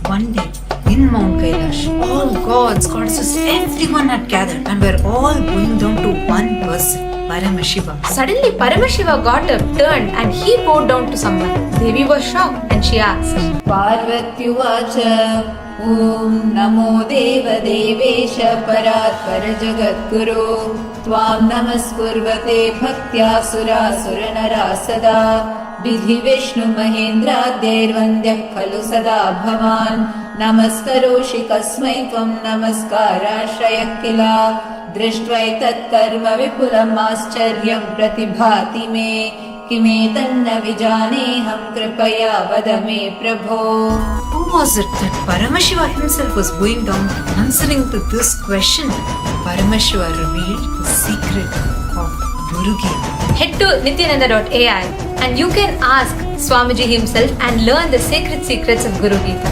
one day in Mount Kailash, all gods, goddesses, everyone had gathered and we're all going down to one person, Paramashiva. Suddenly, Paramashiva got up, turned, and he bowed down to someone. Devi was shocked and she asked, पार्वत्युवाच ॐ नमो देवदेवेश परात्पर जगद्गुरो त्वां नमस्कुर्वते भक्त्या सुरासुरनरा सदा विधिविष्णुमहेन्द्राद्यैर्वन्द्यः खलु सदा भवान् नमस्करोषि कस्मै त्वं नमस्काराश्रयः किल दृष्ट्वैतत्कर्म विपुलम् आश्चर्यं प्रतिभाति मे किमेतन्न विजानेऽहं कृपया वद मे प्रभो. Who was it that Paramashiva himself was going down answering to this question? Paramashiva revealed the secret of Guru Gita. head to nityananda.ai and you can ask Swamiji himself and learn the sacred secrets of Guru Gita.